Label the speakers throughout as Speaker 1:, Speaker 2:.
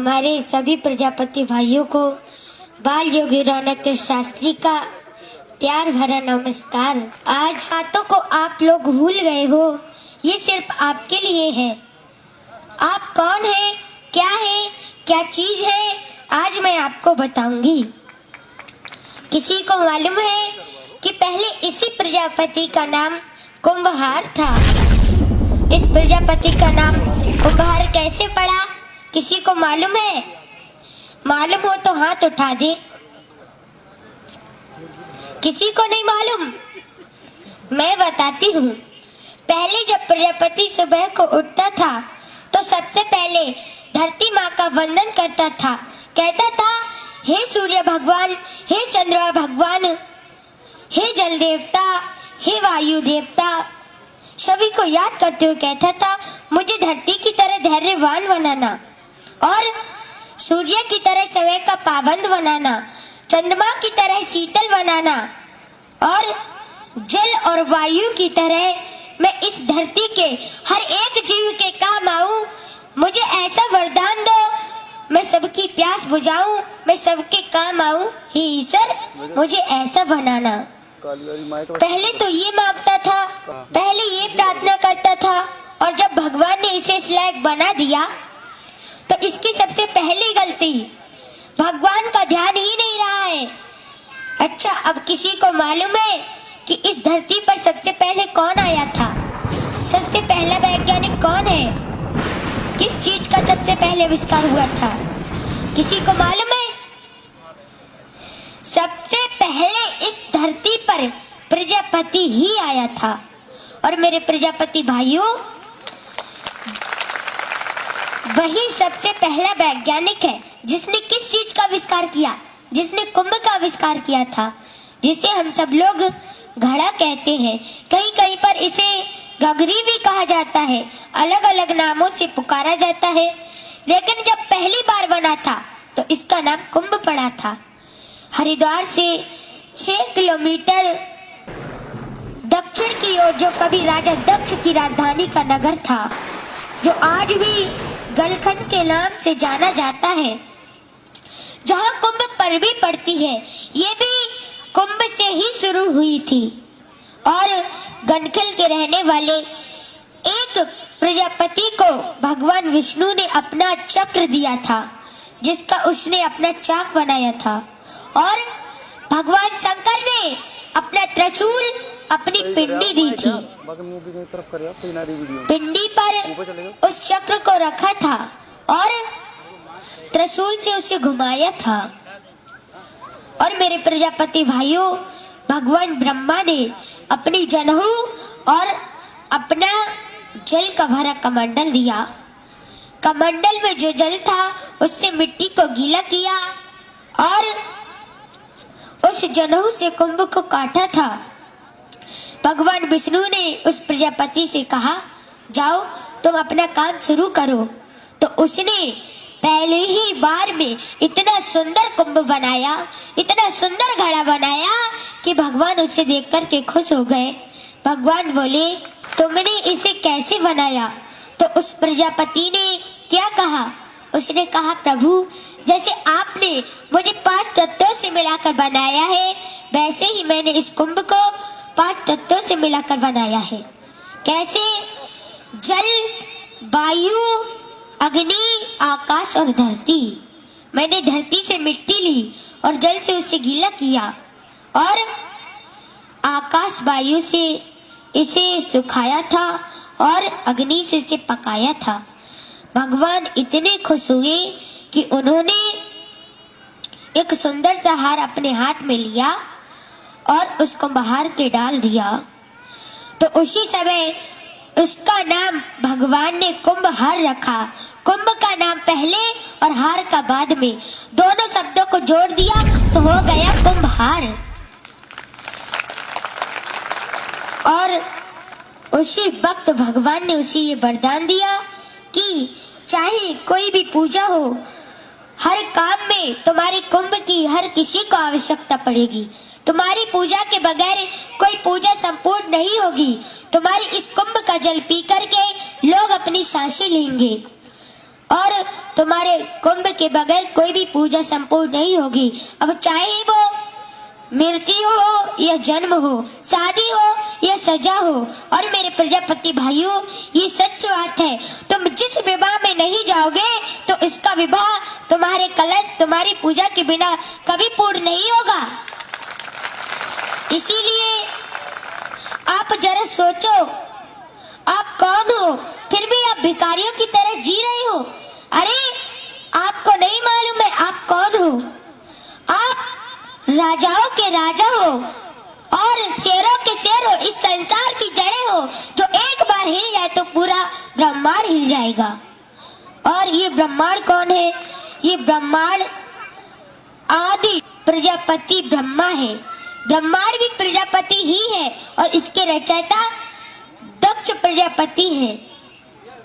Speaker 1: हमारे सभी प्रजापति भाइयों को बाल योगी रौनक शास्त्री का प्यार भरा नमस्कार। आज बातों को आप लोग भूल गए हो, ये सिर्फ आपके लिए है। आप कौन है, क्या चीज है, आज मैं आपको बताऊंगी। किसी को मालूम है कि पहले इसी प्रजापति का नाम कुंभहार था। इस प्रजापति का नाम कुंभहार कैसे पड़ा, किसी को मालूम है? मालूम हो तो हाथ उठा दे। किसी को नहीं मालूम? मैं बताती हूँ। पहले जब प्रजापति सुबह को उठता था तो सबसे पहले धरती माँ का वंदन करता था। कहता था, हे सूर्य भगवान, हे चंद्रमा भगवान, हे जल देवता, हे वायु देवता, सभी को याद करते हुए कहता था, मुझे धरती की तरह धैर्यवान बनाना और सूर्य की तरह समय का पाबंद बनाना, चंद्रमा की तरह शीतल बनाना और जल और वायु की तरह मैं इस धरती के हर एक जीव के काम आऊं। मुझे ऐसा वरदान दो, मैं सबकी प्यास बुझाऊं, मैं सबके काम आऊं। हे ईश्वर, मुझे ऐसा बनाना। पहले तो ये मांगता था, पहले ये प्रार्थना करता था, और जब भगवान ने इसे इस लायक बना दिया तो इसकी सबसे पहली गलती, भगवान का ध्यान ही नहीं रहा है। अच्छा, अब किसी को मालूम है कि इस धरती पर सबसे पहले कौन आया था? सबसे पहला वैज्ञानिक कौन है? किस चीज का सबसे पहले आविष्कार हुआ था? किसी को मालूम है? सबसे पहले इस धरती पर प्रजापति ही आया था। और मेरे प्रजापति भाइयों, वही सबसे पहला वैज्ञानिक है जिसने किस चीज का आविष्कार किया? जिसने कुंभ का आविष्कार किया था, जिसे हम सब लोग घड़ा कहते हैं। कहीं कहीं पर इसे गगरी भी कहा जाता है, अलग अलग नामों से पुकारा जाता है। लेकिन जब पहली बार बना था तो इसका नाम कुंभ पड़ा था। हरिद्वार से 6 किलोमीटर दक्षिण की ओर जो कभी राजा दक्ष की राजधानी का नगर था, जो आज भी गलखंड के नाम से जाना जाता है, जहाँ कुंभ पर्वी पड़ती है, ये भी कुंभ से ही शुरू हुई थी। और गलखंड के रहने वाले एक प्रजापति को भगवान विष्णु ने अपना चक्र दिया था, जिसका उसने अपना चाक बनाया था। और भगवान शंकर ने अपना त्रिशूल, अपनी पिंडी दी थी। पिंडी पर उस चक्र को रखा था और त्रिशूल से उसे घुमाया था। और मेरे प्रजापति भाइयों, भगवान ब्रह्मा ने अपनी जनेऊ और अपना जल का भरा कमंडल दिया। कमंडल में जो जल था उससे मिट्टी को गीला किया और उस जनेऊ से कुंभ को काटा था। भगवान विष्णु ने उस प्रजापति से कहा, जाओ तुम अपना काम शुरू करो। तो उसने पहले ही बार में इतना सुंदर कुंभ बनाया, इतना सुंदर घड़ा बनाया कि भगवान उसे देख कर के खुश हो गए। भगवान बोले, तुमने इसे कैसे बनाया? तो उस प्रजापति ने क्या कहा? उसने कहा, प्रभु, जैसे आपने मुझे 5 तत्वों से मिलाकर बनाया है, वैसे ही मैंने इस कुंभ को 5 तत्वों से मिलाकर बनाया है। कैसे? जल, वायु, अग्नि, आकाश और धरती। मैंने धरती से मिट्टी ली और जल से उसे गीला किया और आकाश वायु से इसे सुखाया था और अग्नि से इसे पकाया था। भगवान इतने खुश हुए कि उन्होंने एक सुंदर सा हार अपने हाथ में लिया और उसको बाहर के डाल दिया। तो उसी समय उसका नाम भगवान ने कुंभहार रखा। कुंभ का नाम पहले और हार का बाद में, दोनों शब्दों को जोड़ दिया तो हो गया कुंभहार। और उसी वक्त भगवान ने उसे ये वरदान दिया कि चाहे कोई भी पूजा हो, हर काम में तुम्हारी कुंभ की हर किसी को आवश्यकता पड़ेगी। तुम्हारी पूजा के बगैर कोई पूजा संपूर्ण नहीं होगी। तुम्हारी इस कुंभ का जल पी करके लोग अपनी सांसें लेंगे और तुम्हारे कुंभ के बगैर कोई भी पूजा संपूर्ण नहीं होगी। अब चाहे वो मृत्यु हो या जन्म हो, शादी हो या सजा हो। और मेरे प्रजापति भाइयों, ये सच बात है, तुम जिस विवाह में नहीं जाओगे तो इसका विवाह तुम्हारे कलश, तुम्हारी पूजा के बिना कभी पूर्ण नहीं होगा। इसीलिए आप जरा सोचो, आप कौन हो, फिर भी आप भिखारियों की तरह जी रहे हो। अरे आपको नहीं मालूम है आप कौन हो? आप राजाओं के राजा हो और शेरों के शेर हो, इस संसार की जड़ें हो। जो एक बार हिल जाए तो पूरा ब्रह्मांड हिल जाएगा। और ये ब्रह्मांड कौन है? ये ब्रह्मांड आदि प्रजापति ब्रह्मा है। ब्रह्मांड भी प्रजापति ही है और इसके रचयिता दक्ष प्रजापति है।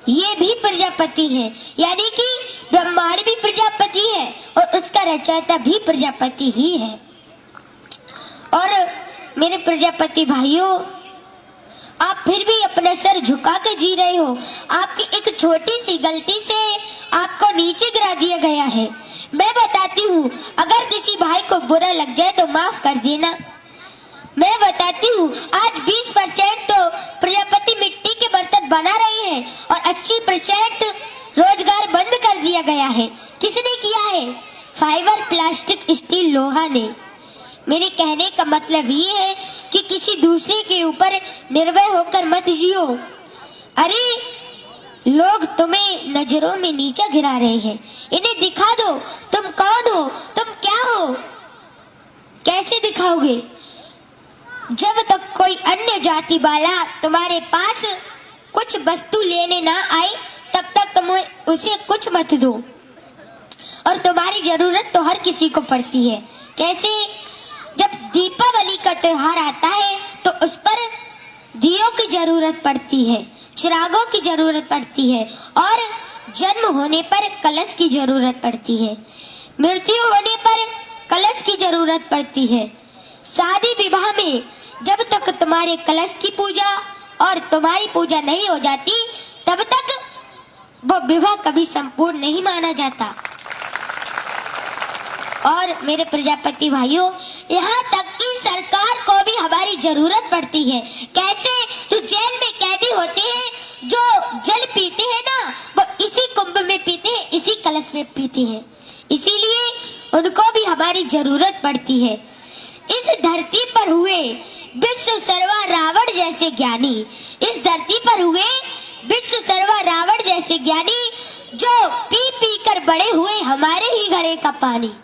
Speaker 1: ये भी प्रजापति है, यानी कि ब्रह्मांड भी प्रजापति है और उसका रचयिता भी प्रजापति ही है। और मेरे प्रजापति भाइयों, आप फिर भी अपना सर झुका कर जी रहे हो। आपकी एक छोटी सी गलती से आपको नीचे गिरा दिया गया है। मैं बताती हूँ, अगर किसी भाई को बुरा लग जाए तो माफ कर देना। मैं बताती हूँ, आज 20% तो प्रजापति मिट्टी के बर्तन बना रहे हैं और 80% रोजगार बंद कर दिया गया है। किसने किया है? फाइबर, प्लास्टिक, स्टील, लोहा ने। मेरे कहने का मतलब ये है कि किसी दूसरे के ऊपर निर्भय होकर मत जियो। अरे लोग तुम्हें नजरों में नीचा गिरा रहे हैं, इन्हें दिखा दो तुम कौन हो, तुम क्या हो। कैसे दिखाओगे? जब तक कोई अन्य जाति वाला तुम्हारे पास कुछ वस्तु लेने ना आए तब तक तुम उसे कुछ मत दो। और तुम्हारी जरूरत तो हर किसी को पड़ती है। कैसे? जब दीपावली का त्योहार आता है तो उस पर दियों की जरूरत पड़ती है, चिरागों की जरूरत पड़ती है, और जन्म होने पर कलश की जरूरत पड़ती है, मृत्यु होने पर कलश की जरूरत पड़ती है। शादी विवाह में जब तक तुम्हारे कलश की पूजा और तुम्हारी पूजा नहीं हो जाती तब तक वो विवाह कभी संपूर्ण नहीं माना जाता। और मेरे प्रजापति भाइयों, यहाँ तक कि सरकार को भी हमारी जरूरत पड़ती है। कैसे? जो जेल में कैदी होते हैं, जो जल पीते हैं ना, वो इसी कुंभ में पीते हैं, इसी कलश में पीते हैं। इसीलिए उनको भी हमारी जरूरत पड़ती है। इस धरती पर हुए विश्व सर्वा रावण जैसे ज्ञानी, इस धरती पर हुए विश्व सर्वा रावण जैसे ज्ञानी, जो पी पी कर बड़े हुए हमारे ही गले का पानी।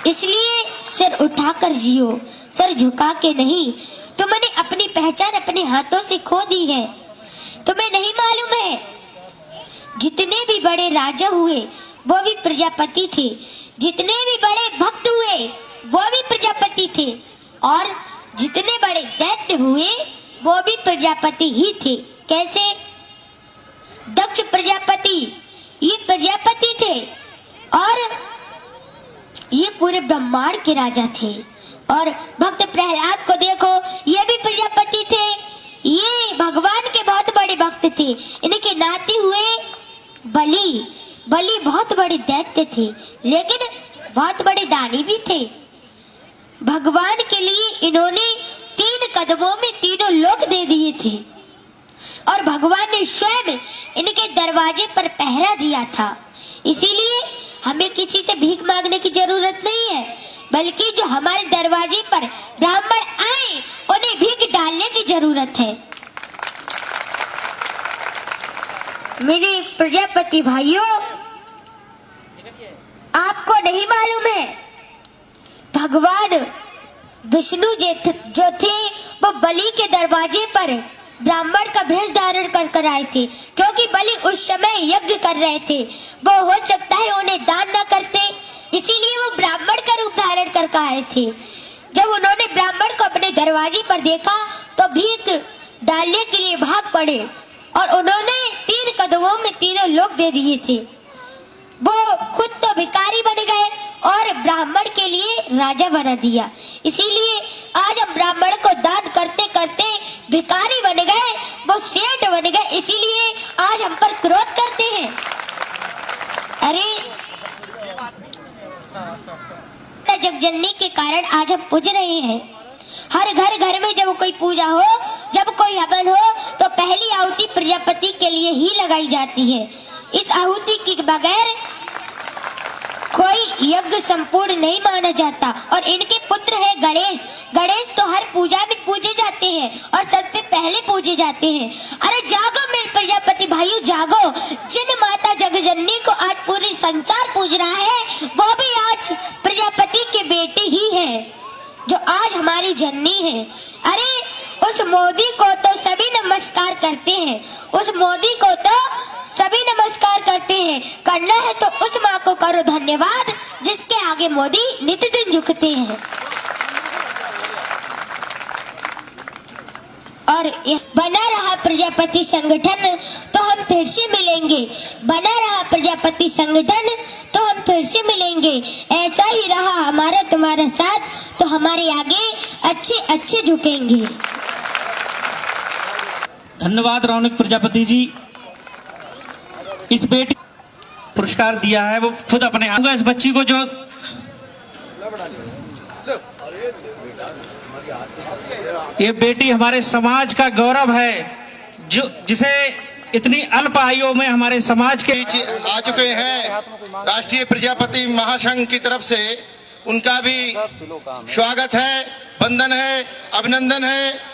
Speaker 1: इसलिए सिर उठाकर जियो, सर झुका के नहीं। तुमने अपनी पहचान अपने हाथों से खो दी है। तुम्हें नहीं मालूम है, जितने भी बड़े राजा हुए वो भी प्रजापति थे, जितने भी बड़े भक्त हुए वो भी प्रजापति थे, और जितने बड़े दैत्य हुए वो भी प्रजापति ही थे। कैसे? दक्ष प्रजापति ये प्रजापति थे और ये पूरे ब्रह्मांड के राजा थे। और भक्त प्रहलाद को देखो, ये भी प्रजापति थे, ये भगवान के बहुत बड़े भक्त थे। इनके नाते हुए बलि बहुत बड़े दैत्य थे, लेकिन बहुत बड़े दानी भी थे। भगवान के लिए इन्होंने 3 कदमों में तीनों लोक दे दिए थे, और भगवान ने स्वयं इनके दरवाजे पर पहरा दिया था। इसीलिए हमें किसी से भीख मांगने की जरूरत नहीं है, बल्कि जो हमारे दरवाजे पर ब्राह्मण आए उन्हें भीख डालने की जरूरत है। मेरे प्रजापति भाइयों, आपको नहीं मालूम है, भगवान विष्णु जो थे वो बलि के दरवाजे पर ब्राह्मण का भेष धारण कर आए थे, क्योंकि बलि उस समय यज्ञ कर रहे थे। वो हो सकता है उन्हें दान न करते, इसीलिए वो ब्राह्मण का रूप धारण कर आए थे। जब उन्होंने ब्राह्मण को अपने दरवाजे पर देखा तो भीख डालने के लिए भाग पड़े, और उन्होंने 3 कदमों में तीनों लोक दे दिए थे। वो खुद तो भिखारी बन गए और ब्राह्मण के लिए राजा बना दिया। इसीलिए आज हम ब्राह्मण को दान करते करते भिखारी बन गए, वो सेठ बन गए, इसीलिए आज हम पर क्रोध करते हैं। अरे जगजननी के कारण आज हम पूज रहे हैं। हर घर में जब कोई पूजा हो, जब कोई हवन हो, तो पहली आहुति प्रजापति के लिए ही लगाई जाती है। इस आहुति के बगैर कोई यज्ञ संपूर्ण नहीं माना जाता। और इनके पुत्र है गणेश। गणेश तो हर पूजा में पूजे जाते हैं और सबसे पहले पूजे जाते हैं। अरे जागो मेरे प्रजापति भाइयों, जागो। जिन माता जगजननी को आज पूरी संसार पूज रहा है, वो भी आज प्रजापति के बेटे ही है, जो आज हमारी जननी है। अरे उस मोदी को तो सभी नमस्कार करते हैं, उस मोदी को तो सभी नमस्कार करते हैं। करना है तो उस माँ को करो धन्यवाद, जिसके आगे मोदी नित्य दिन झुकते हैं। और बना रहा प्रजापति संगठन तो हम फिर से मिलेंगे, बना रहा प्रजापति संगठन तो हम फिर से मिलेंगे। ऐसा ही रहा हमारा तुम्हारा साथ तो हमारे आगे अच्छे अच्छे झुकेंगे।
Speaker 2: धन्यवाद रौनक प्रजापति जी। इस बेटी पुरस्कार दिया है, वो खुद अपने आप इस बच्ची को, जो ये बेटी हमारे समाज का गौरव है, जो जिसे इतनी अल्प आयु में हमारे समाज के
Speaker 3: आ चुके हैं। राष्ट्रीय प्रजापति महासंघ की तरफ से उनका भी स्वागत है, वंदन है, अभिनंदन है।